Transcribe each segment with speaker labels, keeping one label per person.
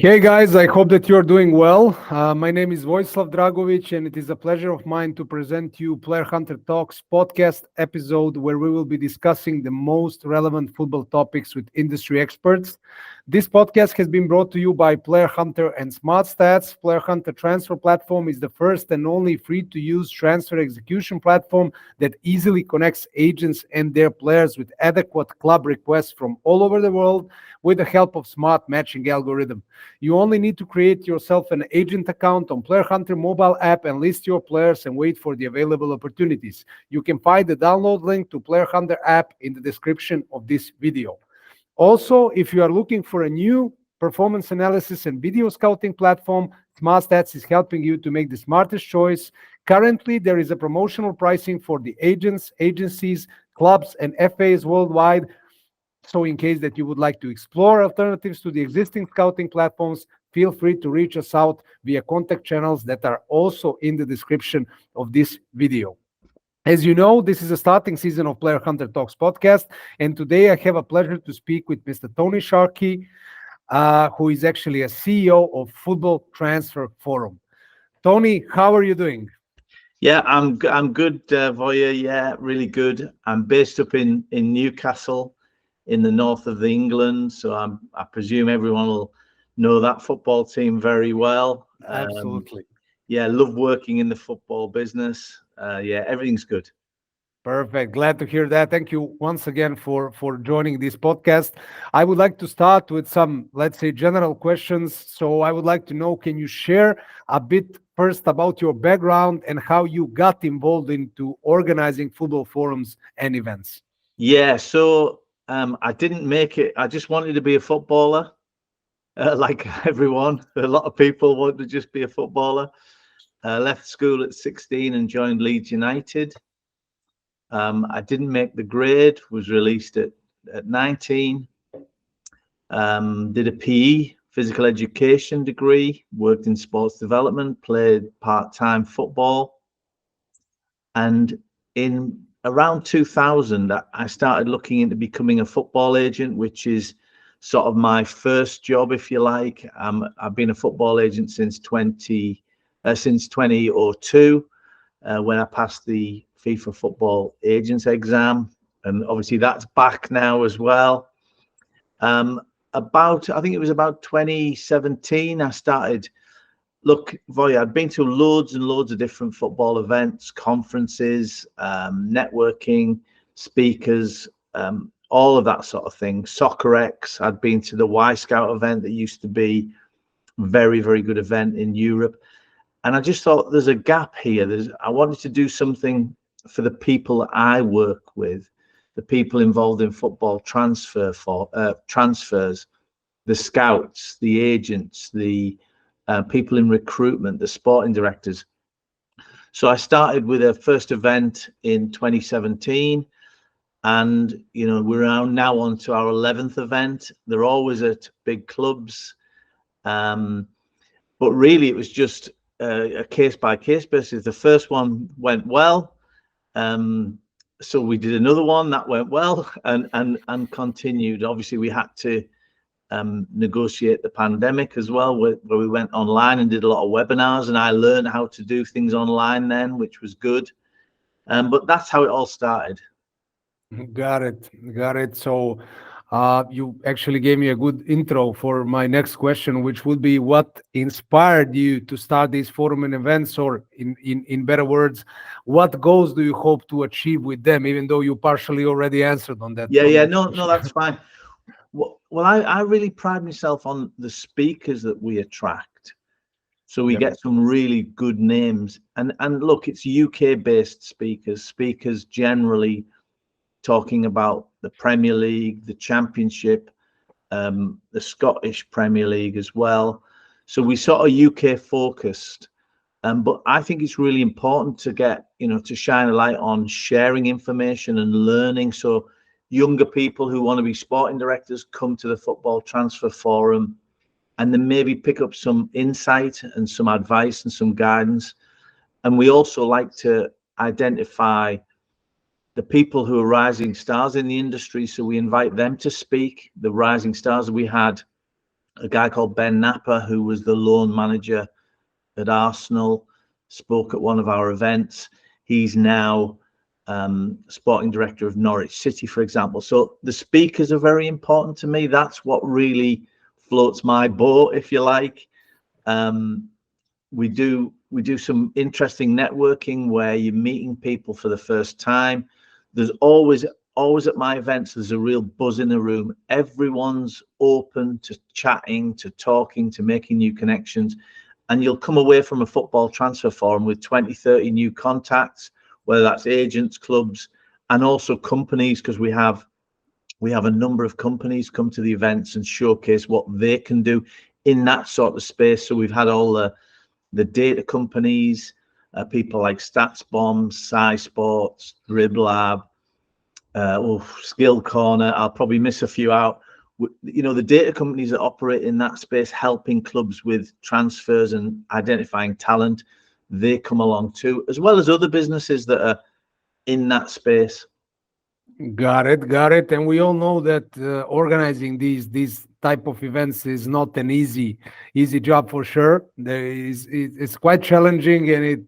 Speaker 1: Hey guys, I hope that you're doing well. My name is Vojislav Dragovic, and it is a pleasure of mine to present you Playerhunter Talks podcast episode where we will be discussing the most relevant football topics with industry experts. This podcast has been brought to you by Playerhunter and SmrtStats. Playerhunter transfer platform is the first and only free-to-use transfer execution platform that easily connects agents and their players with adequate club requests from all over the world with the help of smart matching algorithm. You only need to create yourself an agent account on Playerhunter mobile app and list your players and wait for the available opportunities. You can find the download link to Playerhunter app in the description of this video. Also, if you are looking for a new performance analysis and video scouting platform, SmrtStats is helping you to make the smartest choice. Currently, there is a promotional pricing for the agents, agencies, clubs, and FAs worldwide. So in case that you would like to explore alternatives to the existing scouting platforms, feel free to reach us out via contact channels that are also in the description of this video. As you know, this is a starting season of Playerhunter Talks podcast, and today I have a pleasure to speak with Mr. Tony Sharkey, who is actually a CEO of Football Transfer Forum. Tony, how are you doing?
Speaker 2: Yeah, I'm good, Voya. Yeah, really good. I'm based up in Newcastle, in the north of England, so I presume everyone will know that football team very well.
Speaker 1: Absolutely.
Speaker 2: Yeah, love working in the football business. Yeah, everything's good.
Speaker 1: Perfect. Glad to hear that. Thank you once again for joining this podcast. I would like to start with some, let's say, general questions. So I would like to know, can you share a bit first about your background and how you got involved into organizing football forums and events?
Speaker 2: Yeah, so I didn't make it. I just wanted to be a footballer, like everyone. A lot of people want to just be a footballer. Left school at 16 and joined Leeds United. I didn't make the grade, was released at 19. Did a PE, physical education degree, worked in sports development, played part-time football. And in around 2000, I started looking into becoming a football agent, which is sort of my first job, if you like. I've been a football agent since 2002, when I passed the FIFA Football Agents exam, and obviously that's back now as well. I think it was about 2017, I started. Look, Voya, I'd been to loads and loads of different football events, conferences, networking, speakers, all of that sort of thing. Soccer X, I'd been to the Y Scout event that used to be a very, very good event in Europe. And I just thought there's a gap here. I wanted to do something for the people that I work with, the people involved in football transfers, the scouts, the agents, the people in recruitment, the sporting directors. So I started with a first event in 2017, and we're now on to our 11th event. They're always at big clubs, but really it was just a case by case basis. The first one went well, so we did another one that went well, and continued. Obviously, we had to negotiate the pandemic as well, where we went online and did a lot of webinars, and I learned how to do things online then, which was good. But that's how it all started.
Speaker 1: Got it. So you actually gave me a good intro for my next question, which would be what inspired you to start these forum and events, or in better words, what goals do you hope to achieve with them, even though you partially already answered on that?
Speaker 2: No, that's fine. Well, I really pride myself on the speakers that we attract. So we get some really good names. And look, it's UK-based speakers generally talking about the Premier League, the Championship, the Scottish Premier League as well. So we sort of UK-focused. But I think it's really important to get, to shine a light on sharing information and learning. So younger people who want to be sporting directors come to the Football Transfer Forum, and then maybe pick up some insight and some advice and some guidance. And we also like to identify the people who are rising stars in the industry. So we invite them to speak. The rising stars, we had A guy called Ben Napper, who was the loan manager at Arsenal, spoke at one of our events. He's now sporting director of Norwich City, for example. So the speakers are very important to me. That's what really floats my boat, if you like. We do some interesting networking where you're meeting people for the first time. There's always at my events, there's a real buzz in the room. Everyone's open to chatting, to talking, to making new connections. And you'll come away from a football transfer forum with 20, 30 new contacts, whether that's agents, clubs, and also companies, because we have a number of companies come to the events and showcase what they can do in that sort of space. So we've had all the data companies, people like StatsBomb, SciSports, DribLab, Skill Corner. I'll probably miss a few out. You know, the data companies that operate in that space, helping clubs with transfers and identifying talent, they come along too, as well as other businesses that are in that space.
Speaker 1: Got it. And we all know that organizing these type of events is not an easy job for sure. It's quite challenging, and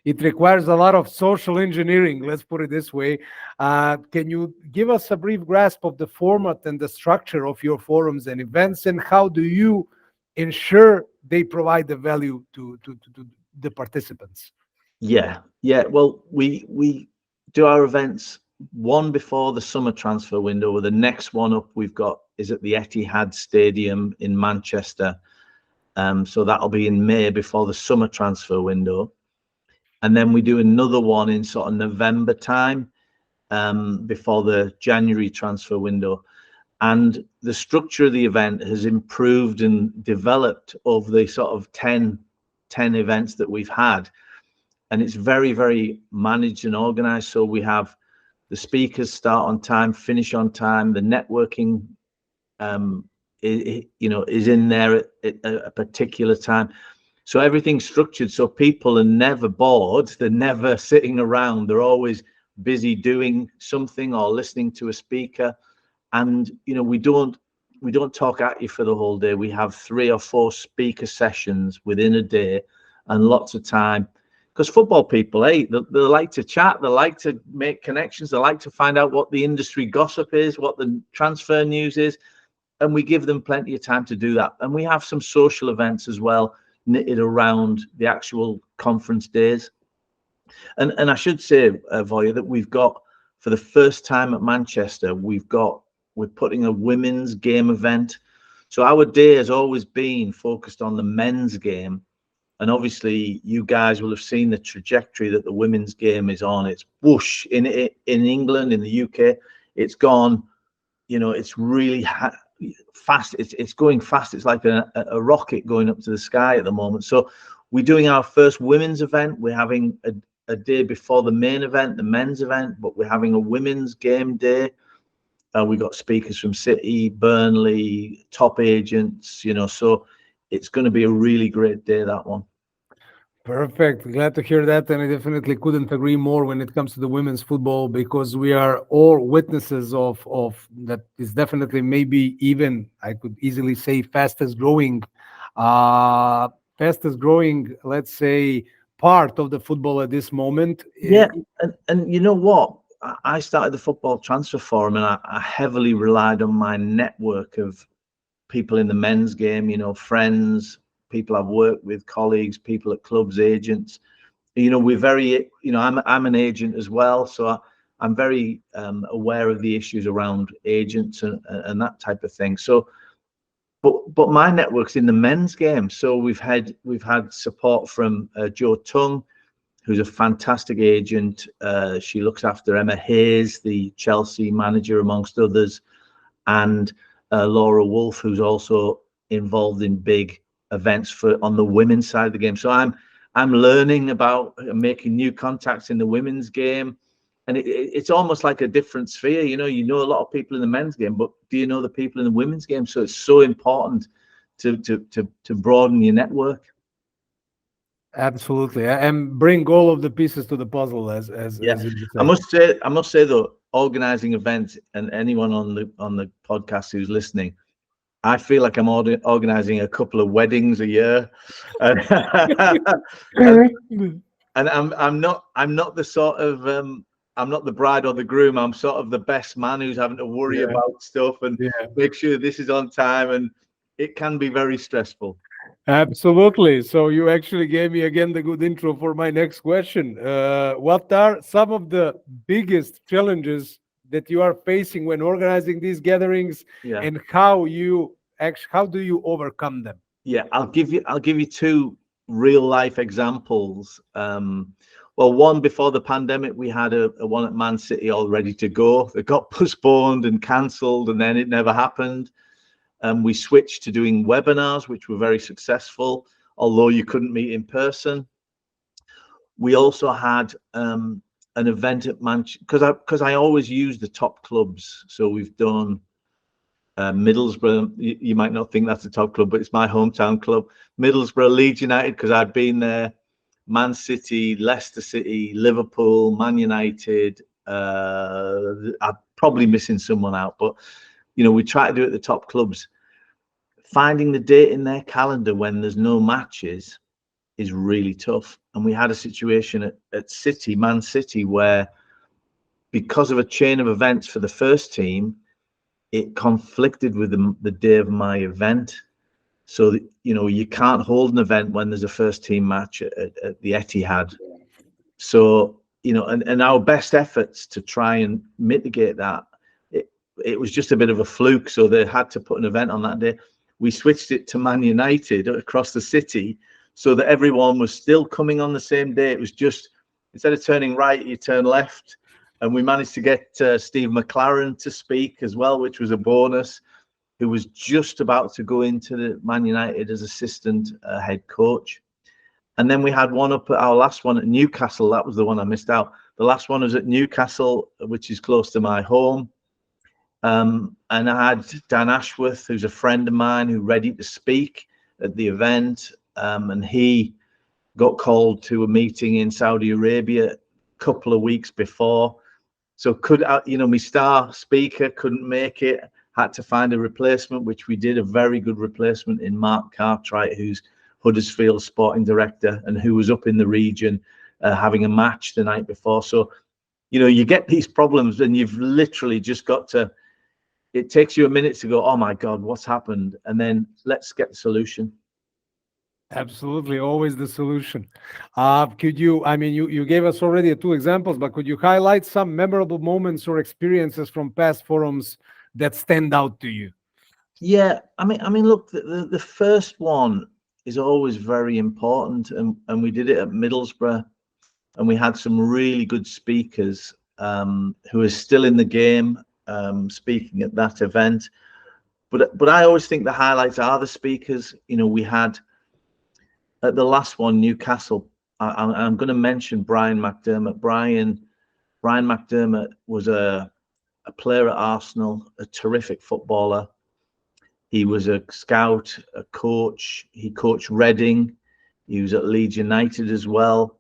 Speaker 1: it requires a lot of social engineering. Let's put it this way. Can you give us a brief grasp of the format and the structure of your forums and events, and how do you ensure they provide the value to the participants?
Speaker 2: Yeah. Well, we do our events one before the summer transfer window. The next one up we've got is at the Etihad Stadium in Manchester. So that'll be in May before the summer transfer window. And then we do another one in sort of November time, before the January transfer window. And the structure of the event has improved and developed over the sort of 10 events that we've had. And it's very, very managed and organized. So we have the speakers start on time, finish on time. The networking, is in there at a particular time. So everything's structured. So people are never bored. They're never sitting around. They're always busy doing something or listening to a speaker. And, we don't talk at you for the whole day. We have 3 or 4 speaker sessions within a day and lots of time. Because football people, they like to chat, they like to make connections, they like to find out what the industry gossip is, what the transfer news is, and we give them plenty of time to do that. And we have some social events as well, knitted around the actual conference days. And I should say, Voya, that we've got, for the first time at Manchester, we're putting a women's game event. So our day has always been focused on the men's game. And obviously, you guys will have seen the trajectory that the women's game is on. It's whoosh in England, in the UK. It's gone. It's really fast. It's going fast. It's like a rocket going up to the sky at the moment. So we're doing our first women's event. We're having a day before the main event, the men's event, but we're having a women's game day. We got speakers from City, Burnley, top agents. So it's going to be a really great day, that one.
Speaker 1: Perfect. Glad to hear that. And I definitely couldn't agree more when it comes to the women's football, because we are all witnesses of that. Is definitely, maybe even I could easily say, fastest growing, let's say, part of the football at this moment.
Speaker 2: Yeah. And you know what? I started the Football Transfer Forum, and I heavily relied on my network of people in the men's game, friends, people I've worked with, colleagues, people at clubs, agents. We're very, I'm an agent as well, so I'm very aware of the issues around agents and that type of thing. So, but my network's in the men's game. So we've had support from Jo Tung, who's a fantastic agent. She looks after Emma Hayes, the Chelsea manager, amongst others, and Laura Wolf, who's also involved in big events on the women's side of the game. So I'm learning about making new contacts in the women's game, and it's almost like a different sphere. You know a lot of people in the men's game, but do you know the people in the women's game? So it's so important to broaden your network.
Speaker 1: Absolutely, and bring all of the pieces to the puzzle, as
Speaker 2: yeah.
Speaker 1: you
Speaker 2: I must say though, organizing events, and anyone on the podcast who's listening, I feel like I'm organizing a couple of weddings a year, and, and I'm not the sort of I'm not the bride or the groom. I'm sort of the best man who's having to worry
Speaker 1: Yeah,
Speaker 2: about stuff and
Speaker 1: yeah.
Speaker 2: make sure this is on time, and it can be very stressful.
Speaker 1: Absolutely. So you actually gave me again the good intro for my next question. What are some of the biggest challenges that you are facing when organizing these gatherings,
Speaker 2: Yeah,
Speaker 1: and how do you overcome them?
Speaker 2: yeah. I'll give you two real life examples. Well, one before the pandemic, we had a one at Man City all ready to go. It got postponed and cancelled, and then it never happened. We switched to doing webinars, which were very successful, although you couldn't meet in person. We also had an event at Manchester because I always use the top clubs. So we've done Middlesbrough. You might not think that's a top club, but it's my hometown club. Middlesbrough, Leeds United, because I'd been there. Man City, Leicester City, Liverpool, Man United. I'm probably missing someone out, but we try to do it at the top clubs. Finding the date in their calendar when there's no matches is really tough. And we had a situation at City, Man City, where because of a chain of events for the first team, it conflicted with the day of my event. So that, you can't hold an event when there's a first team match at the Etihad. So, and our best efforts to try and mitigate that, it was just a bit of a fluke. So they had to put an event on that day. We switched it to Man United across the city so that everyone was still coming on the same day. It was just, instead of turning right, you turn left. And we managed to get Steve McLaren to speak as well, which was a bonus, who was just about to go into the Man United as assistant head coach. And then we had one up at our last one at Newcastle. That was the one I missed out. The last one was at Newcastle, which is close to my home. And I had Dan Ashworth, who's a friend of mine, who ready to speak at the event. And he got called to a meeting in Saudi Arabia a couple of weeks before. So my star speaker couldn't make it, had to find a replacement, which we did, a very good replacement in Mark Cartwright, who's Huddersfield sporting director and who was up in the region having a match the night before. So, you get these problems and you've literally just got to, it takes you a minute to go, oh my God, what's happened? And then let's get the solution.
Speaker 1: Absolutely, always the solution. You gave us already two examples, but could you highlight some memorable moments or experiences from past forums that stand out to you?
Speaker 2: Yeah, look, the first one is always very important, and we did it at Middlesbrough, and we had some really good speakers who are still in the game speaking at that event. But I always think the highlights are the speakers. We had at the last one, Newcastle. I'm going to mention Brian McDermott. Brian McDermott was a player at Arsenal, a terrific footballer. He was a scout, a coach. He coached Reading. He was at Leeds United as well.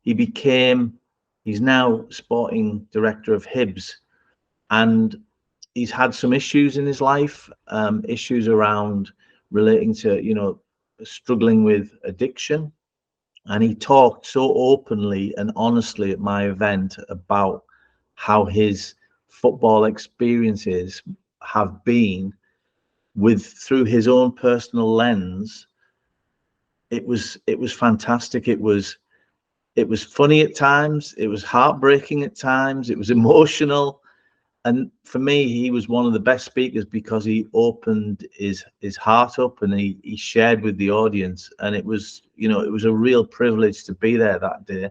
Speaker 2: He's now sporting director of Hibs, and he's had some issues in his life, issues around relating to, struggling with addiction. And he talked so openly and honestly at my event about how his football experiences have been through his own personal lens. It was fantastic. It was funny at times. It was heartbreaking at times. It was emotional. And for me, he was one of the best speakers because he opened his heart up and he shared with the audience. And it was a real privilege to be there that day.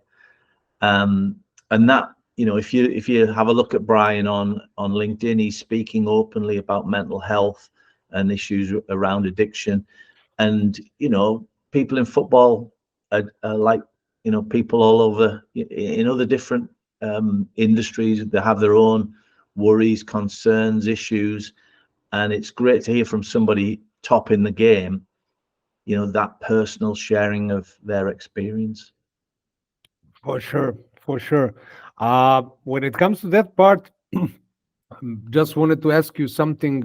Speaker 2: And that, if you have a look at Brian on LinkedIn, he's speaking openly about mental health and issues around addiction. And, people in football are like, people all over in other different industries. They have their own worries, concerns, issues, and it's great to hear from somebody top in the game, that personal sharing of their experience.
Speaker 1: For sure, for sure. When it comes to that part, Just wanted to ask you something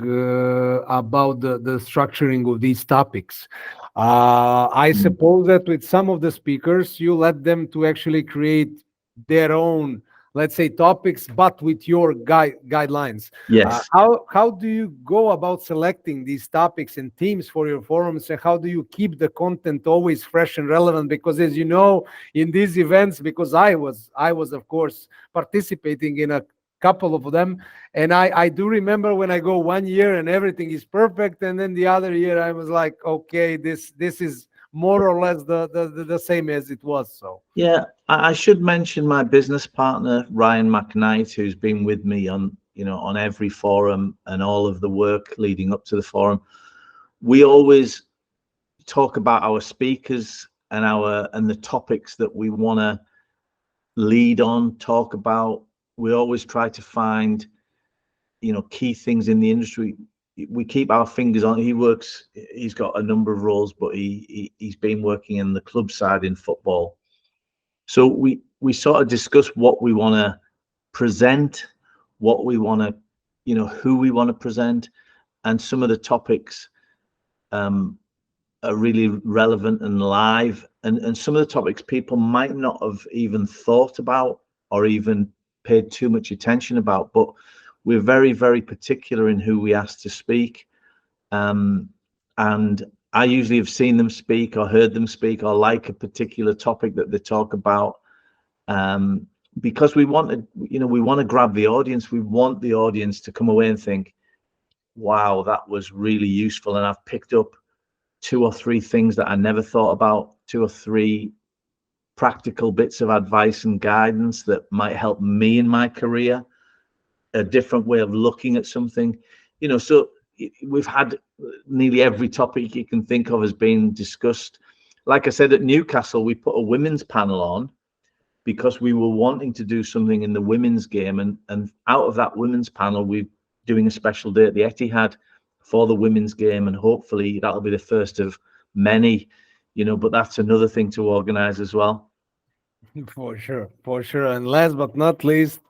Speaker 1: about the structuring of these topics. I
Speaker 2: Mm.
Speaker 1: suppose that with some of the speakers, you let them to actually create their own, let's say, topics, but with your guidelines.
Speaker 2: Yes.
Speaker 1: How do you go about selecting these topics and themes for your forums, and how do you keep the content always fresh and relevant? Because as you know, in these events, because I was of course participating in a couple of them, and I do remember when I go one year and everything is perfect, and then the other year I was like, okay, this is more or less the same as it was. So
Speaker 2: Yeah, I should mention my business partner, Ryan McKnight, who's been with me on, on every forum and all of the work leading up to the forum. We always talk about our speakers and the topics that we want to lead on, talk about. We always try to find, key things in the industry. We keep our fingers on. He's got a number of roles, but he's been working in the club side in football. So we sort of discuss what we want to present, what we want to, who we want to present, and some of the topics are really relevant and live, and some of the topics people might not have even thought about or even paid too much attention about, but we're very, very particular in who we ask to speak. And I usually have seen them speak or heard them speak or like a particular topic that they talk about, because we want to grab the audience. We want the audience to come away and think, wow, that was really useful, and I've picked up 2 or 3 things that I never thought about, 2 or 3 practical bits of advice and guidance that might help me in my career, a different way of looking at something. So we've had nearly every topic you can think of has been discussed. Like I said, at Newcastle, we put a women's panel on because we were wanting to do something in the women's game, and out of that women's panel, we're doing a special day at the Etihad for the women's game, and hopefully that'll be the first of many, but that's another thing to organize as well.
Speaker 1: for sure, for sure. And last but not least,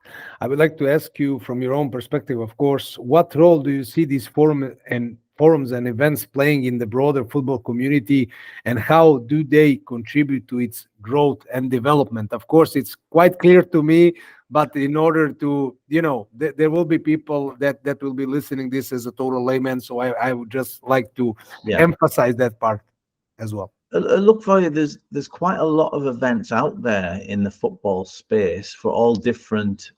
Speaker 1: I would like to ask you, from your own perspective, of course, what role do you see these forums and events playing in the broader football community, and how do they contribute to its growth and development? Of course, it's quite clear to me, but in order to, there will be people that will be listening this as a total layman, so I would just like to
Speaker 2: Yeah.
Speaker 1: emphasize that part as well.
Speaker 2: Look, for you, there's quite a lot of events out there in the football space for all different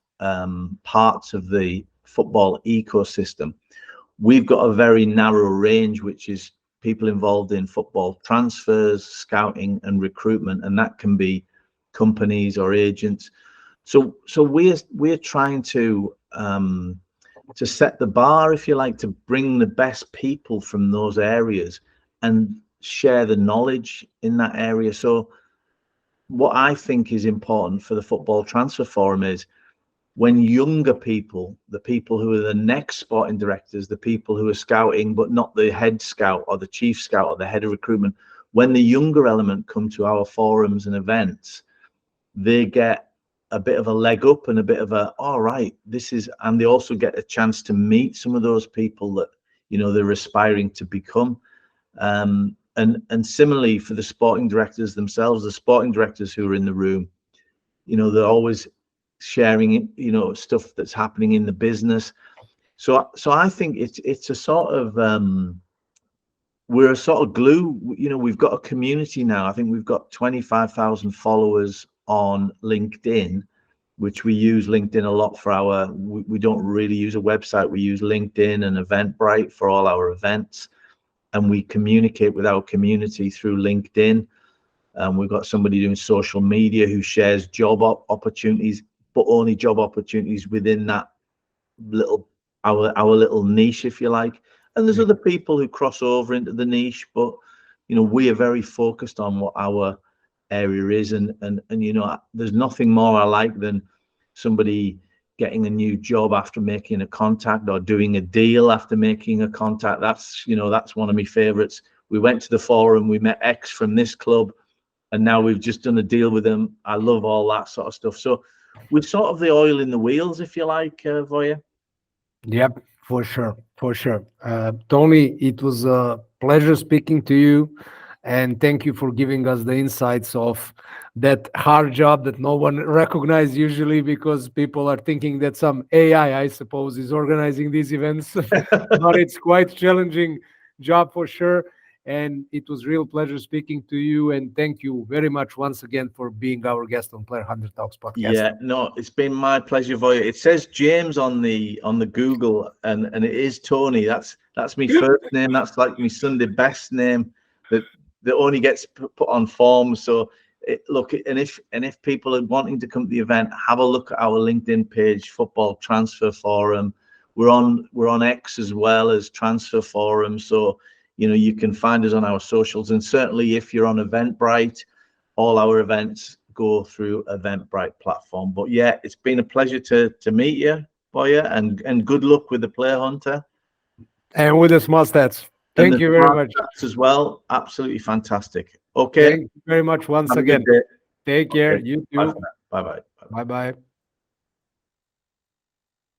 Speaker 2: parts of the football ecosystem. We've got a very narrow range, which is people involved in football transfers, scouting, and recruitment, and that can be companies or agents. So we're trying to set the bar, if you like, to bring the best people from those areas and share the knowledge in that area. So what I think is important for the Football Transfer Forum is when younger people, the people who are the next sporting directors, the people who are scouting but not the head scout or the chief scout or the head of recruitment, when the younger element come to our forums and events, they get a bit of a leg up and a bit of a, all right, and they also get a chance to meet some of those people that they're aspiring to become. And similarly for the sporting directors themselves, the sporting directors who are in the room, they're always sharing, stuff that's happening in the business. So I think it's a sort of, we're a sort of glue. We've got a community now. I think we've got 25,000 followers on LinkedIn, which we use LinkedIn a lot for we don't really use a website. We use LinkedIn and Eventbrite for all our events, and we communicate with our community through LinkedIn. We've got somebody doing social media who shares job opportunities, but only job opportunities within that our little niche, if you like. And there's other people who cross over into the niche, but we are very focused on what our area is, and there's nothing more I like than somebody getting a new job after making a contact, or doing a deal after making a contact. That's one of my favorites. We went to the forum, we met X from this club, and now we've just done a deal with them. I love all that sort of stuff. So we're sort of the oil in the wheels, if you like, Voya.
Speaker 1: Yep, for sure, for sure. Tony, it was a pleasure speaking to you, and thank you for giving us the insights of that hard job that no one recognizes usually because people are thinking that some AI, I suppose, is organizing these events, but it's quite challenging job for sure. And it was real pleasure speaking to you, and thank you very much once again for being our guest on Player Hunter Talks podcast.
Speaker 2: Yeah, no, it's been my pleasure, Voya. It says James on the Google, and it is Tony. That's my first name. That's like my Sunday best name that only gets put on forms. So look, and if people are wanting to come to the event, have a look at our LinkedIn page, Football Transfer Forum. We're on X as well as Transfer Forum. So you can find us on our socials, and certainly if you're on Eventbrite, all our events go through Eventbrite platform. But yeah, it's been a pleasure to meet you, Boya, and good luck with the Player Hunter
Speaker 1: and with the SmrtStats. Thank you very much
Speaker 2: as well. Absolutely fantastic. Okay,
Speaker 1: thank you very much once
Speaker 2: have a
Speaker 1: again.
Speaker 2: good day.
Speaker 1: Take care.
Speaker 2: Okay.
Speaker 1: You too.
Speaker 2: Bye bye.
Speaker 1: Bye bye.